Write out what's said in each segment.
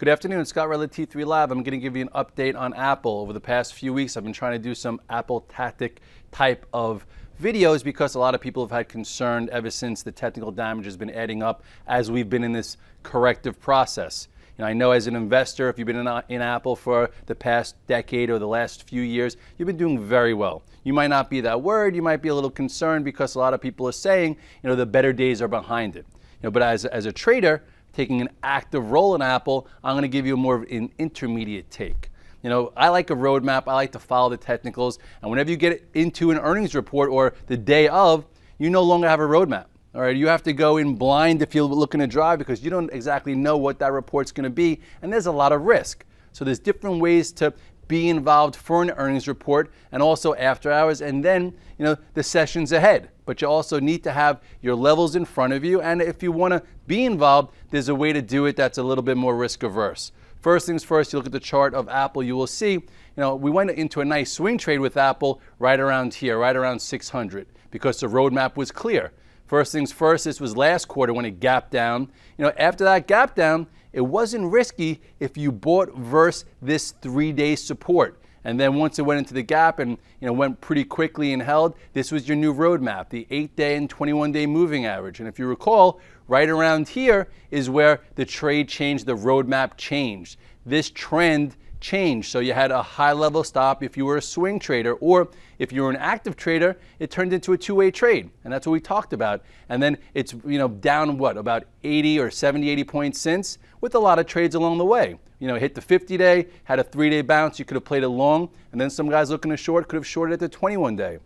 Good afternoon, Scott Redler, T3 Lab. I'm going to give you an update on Apple. Over the past few weeks, I've been trying to do some Apple tactic type of videos because a lot of people have had concern ever since the technical damage has been adding up as we've been in this corrective process. I know as an investor, if you've been in Apple for the past decade or the last few years, you've been doing very well. You might not be that worried. You might be a little concerned because a lot of people are saying, the better days are behind it. But as a trader, taking an active role in Apple, I'm going to give you more of an intermediate take. I like a roadmap. I like to follow the technicals. And whenever you get into an earnings report or the day of, you no longer have a roadmap. All right, you have to go in blind if you're looking to drive because you don't exactly know what that report's going to be, and there's a lot of risk. So there's different ways to be involved for an earnings report and also after hours, and then the sessions ahead. But you also need to have your levels in front of you, and if you want to be involved, there's a way to do it that's a little bit more risk averse. First things first, you look at the chart of Apple, you will see, we went into a nice swing trade with Apple right around here, right around 600, because the roadmap was clear. First things first, this was last quarter when it gapped down. After that gap down, it wasn't risky if you bought versus this 3-day support. And then once it went into the gap and went pretty quickly and held, this was your new roadmap, the 8-day and 21-day moving average. And if you recall, right around here is where the trade changed, the roadmap changed. This trend changed. So you had a high level stop if you were a swing trader, or if you were an active trader, it turned into a two-way trade. And that's what we talked about. And then it's down about 80 or 70, 80 points since, with a lot of trades along the way. Hit the 50-day, had a 3-day bounce, you could have played it long, and then some guys looking to short could have shorted at the 21-day.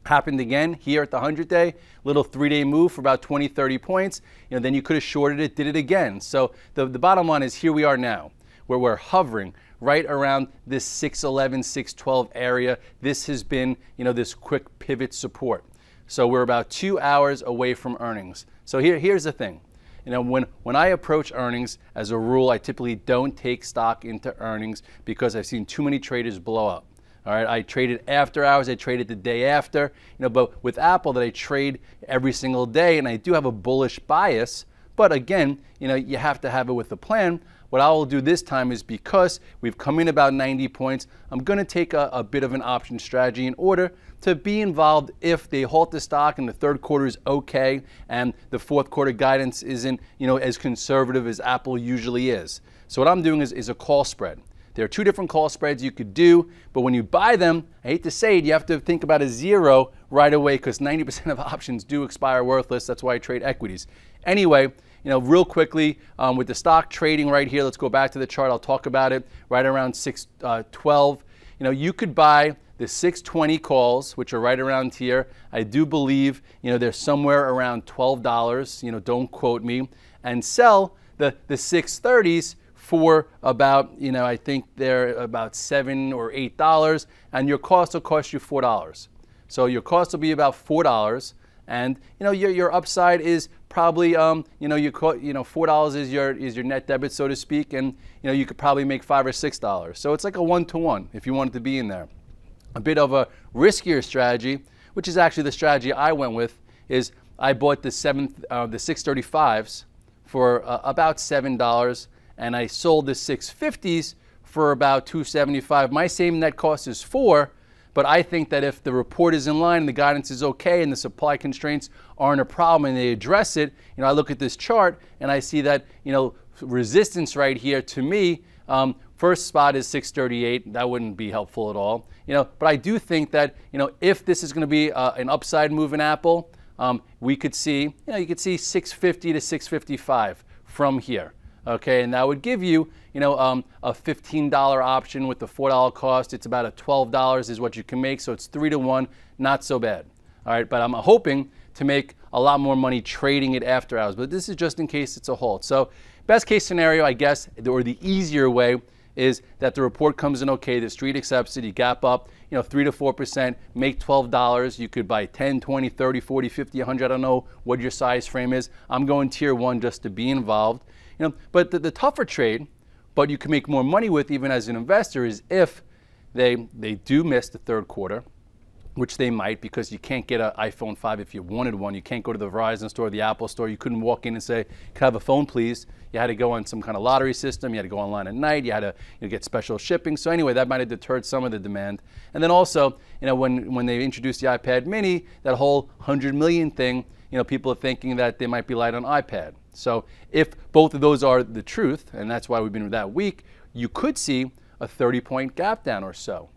Happened again here at the 100-day, little 3-day move for about 20, 30 points. Then you could have shorted it, did it again. So the bottom line is here we are now, where we're hovering right around this 611, 612 area. This has been, this quick pivot support. So we're about 2 hours away from earnings. So here's the thing. When I approach earnings, as a rule, I typically don't take stock into earnings because I've seen too many traders blow up. All right, I traded after hours, I traded the day after, but with Apple that I trade every single day, and I do have a bullish bias, but again, you have to have it with a plan. What I will do this time is, because we've come in about 90 points, I'm going to take a bit of an option strategy in order to be involved if they halt the stock and the third quarter is okay and the fourth quarter guidance isn't as conservative as Apple usually is. So what I'm doing is a call spread. There are two different call spreads you could do, but when you buy them, I hate to say it, you have to think about a zero right away because 90% of options do expire worthless. That's why I trade equities. Anyway, real quickly, with the stock trading right here, let's go back to the chart. I'll talk about it right around 612. You could buy the 620 calls, which are right around here. I do believe, they're somewhere around $12, don't quote me, and sell the 630s for about, I think they're about $7 or $8, and your cost will cost you $4. So your cost will be about $4. And your upside is probably $4 is your net debit, so to speak, and you could probably make $5 or $6. So it's like a 1-to-1 if you wanted to be in there. A bit of a riskier strategy, which is actually the strategy I went with, is I bought the 635s for about $7, and I sold the 650s for about $2.75. My same net cost is $4. But I think that if the report is in line and the guidance is okay and the supply constraints aren't a problem and they address it, I look at this chart and I see that, resistance right here to me, first spot is 638. That wouldn't be helpful at all. But I do think that, if this is going to be an upside move in Apple, we could see, you could see 650 to 655 from here. Okay, and that would give you, a $15 option with the $4 cost. It's about a $12 is what you can make, so it's 3-to-1, not so bad. All right, but I'm hoping to make a lot more money trading it after hours, but this is just in case it's a halt. So best case scenario, I guess, or the easier way, is that the report comes in okay, the street accepts it, you gap up, 3 to 4%, make $12. You could buy 10, 20, 30, 40, 50, 100. I don't know what your size frame is. I'm going tier 1 just to be involved. But the tougher trade, but you can make more money with even as an investor, is if they do miss the third quarter, which they might, because you can't get an iPhone 5 if you wanted one. You can't go to the Verizon store, the Apple store. You couldn't walk in and say, "Can I have a phone, please?" You had to go on some kind of lottery system. You had to go online at night. You had to get special shipping. So anyway, that might have deterred some of the demand. And then also, when they introduced the iPad mini, that whole 100 million thing, people are thinking that they might be light on iPad. So if both of those are the truth, and that's why we've been that weak, you could see a 30-point gap down or so.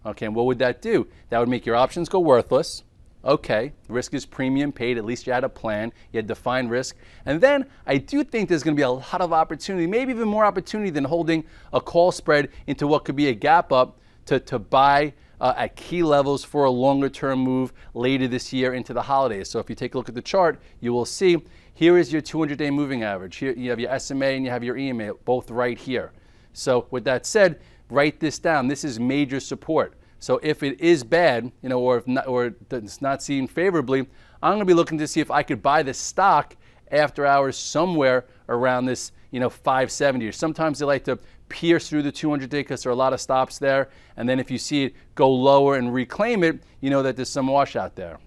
Okay, and what would that do? That would make your options go worthless. Okay, risk is premium paid. At least you had a plan. You had defined risk. And then I do think there's going to be a lot of opportunity, maybe even more opportunity than holding a call spread into what could be a gap up to buy at key levels for a longer term move later this year into the holidays. So if you take a look at the chart, you will see here is your 200-day moving average. Here you have your SMA and you have your EMA, both right here. So with that said, write this down. This is major support. So if it is bad, or it's not seen favorably, I'm going to be looking to see if I could buy the stock after hours somewhere around this, 570. Or sometimes they like to pierce through the 200-day because there are a lot of stops there. And then if you see it go lower and reclaim it, you know that there's some washout there.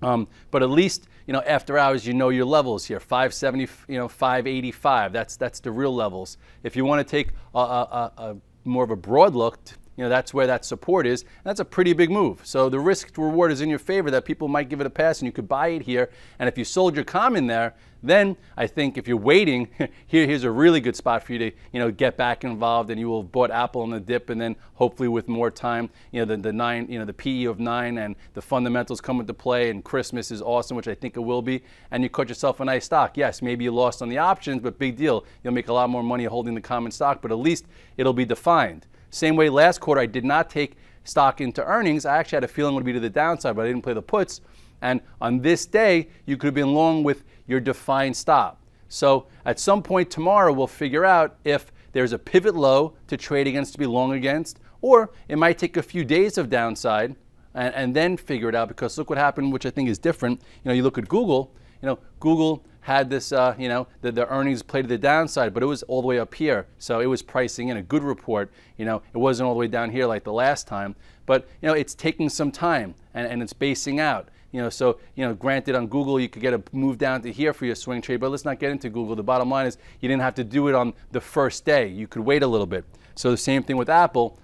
But at least, after hours, your levels here, 570, 585. That's the real levels. If you want to take a more of a broad look, that's where that support is. And that's a pretty big move. So the risk to reward is in your favor that people might give it a pass and you could buy it here. And if you sold your common there, then I think if you're waiting, here's a really good spot for you to, get back involved, and you will have bought Apple in the dip, and then hopefully with more time, the PE of 9 and the fundamentals come into play, and Christmas is awesome, which I think it will be, and you caught yourself a nice stock. Yes, maybe you lost on the options, but big deal. You'll make a lot more money holding the common stock, but at least it'll be defined. Same way last quarter, I did not take stock into earnings. I actually had a feeling it would be to the downside, but I didn't play the puts. And on this day, you could have been long with your defined stop. So at some point tomorrow, we'll figure out if there's a pivot low to trade against, to be long against, or it might take a few days of downside and then figure it out, because look what happened, which I think is different. You look at Google, Google had this, the earnings played to the downside, but it was all the way up here. So it was pricing in a good report. It wasn't all the way down here like the last time, but, it's taking some time and it's basing out. Granted on Google, you could get a move down to here for your swing trade, but let's not get into Google. The bottom line is you didn't have to do it on the first day. You could wait a little bit. So the same thing with Apple.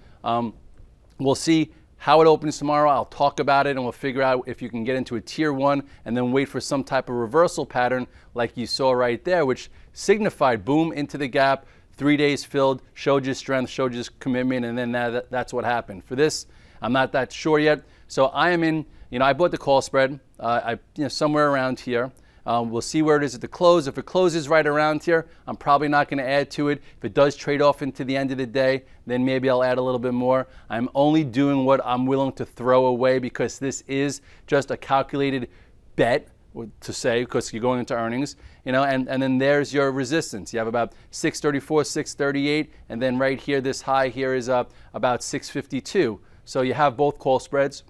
We'll see how it opens tomorrow. I'll talk about it, and we'll figure out if you can get into a tier 1 and then wait for some type of reversal pattern like you saw right there, which signified boom into the gap, 3 days filled, showed you strength, showed you commitment, and then that's what happened. For this, I'm not that sure yet. So I am in, I bought the call spread, somewhere around here. We'll see where it is at the close. If it closes right around here, I'm probably not going to add to it. If it does trade off into the end of the day, then maybe I'll add a little bit more. I'm only doing what I'm willing to throw away, because this is just a calculated bet, to say, because you're going into earnings, and then there's your resistance. You have about 634, 638, and then right here, this high here is about 652. So you have both call spreads.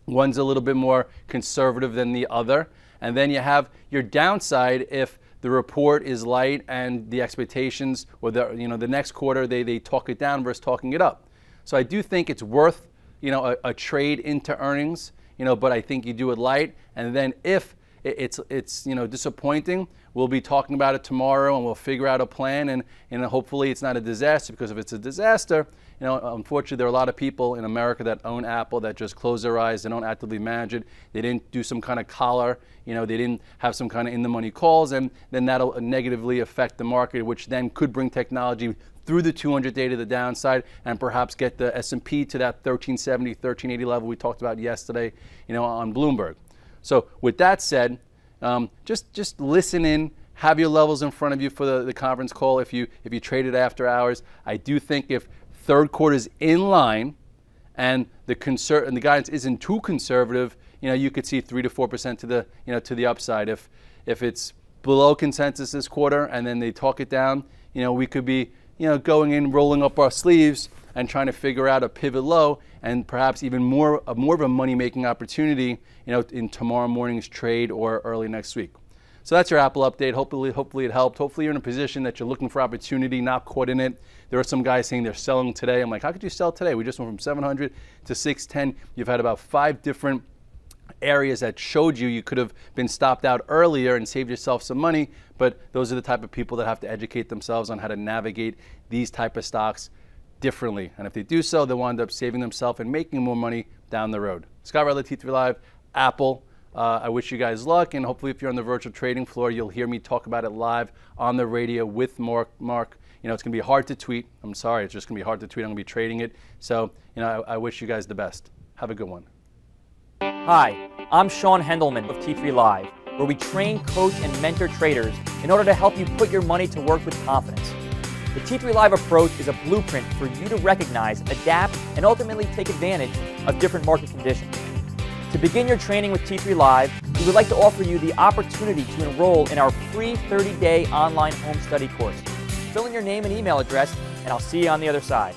One's a little bit more conservative than the other. And then you have your downside if the report is light and the expectations, or the next quarter they talk it down versus talking it up. So I do think it's worth a trade into earnings, but I think you do it light. And then if it's disappointing, we'll be talking about it tomorrow, and we'll figure out a plan, and hopefully it's not a disaster, because if it's a disaster, unfortunately there are a lot of people in America that own Apple that just close their eyes. They don't actively manage it. They didn't do some kind of collar, they didn't have some kind of in-the-money calls, and then that'll negatively affect the market, which then could bring technology through the 200-day to the downside, and perhaps get the S&P to that 1370, 1380 level we talked about yesterday, on Bloomberg. So with that said, just listen in, have your levels in front of you for the conference call if you traded after hours. I do think if third quarter is in line and the guidance isn't too conservative, you could see 3 to 4% to the upside. If it's below consensus this quarter and then they talk it down, we could be going in, rolling up our sleeves and trying to figure out a pivot low, and perhaps even more of a money-making opportunity, in tomorrow morning's trade or early next week. So that's your Apple update. Hopefully it helped. Hopefully you're in a position that you're looking for opportunity, not caught in it. There are some guys saying they're selling today. I'm like, how could you sell today? We just went from 700 to 610. You've had about 5 different areas that showed you could have been stopped out earlier and saved yourself some money, but those are the type of people that have to educate themselves on how to navigate these type of stocks differently. And if they do so, they'll wind up saving themselves and making more money down the road. Scott Redler, T3 Live, Apple. I wish you guys luck, and hopefully if you're on the virtual trading floor, you'll hear me talk about it live on the radio with Mark. You know, it's going to be hard to tweet. I'm sorry, it's just going to be hard to tweet. I'm going to be trading it. So, you know, I wish you guys the best. Have a good one. Hi, I'm Sean Hendelman of T3 Live, where we train, coach, and mentor traders in order to help you put your money to work with confidence. The T3 Live approach is a blueprint for you to recognize, adapt, and ultimately take advantage of different market conditions. To begin your training with T3 Live, we would like to offer you the opportunity to enroll in our free 30-day online home study course. Fill in your name and email address, and I'll see you on the other side.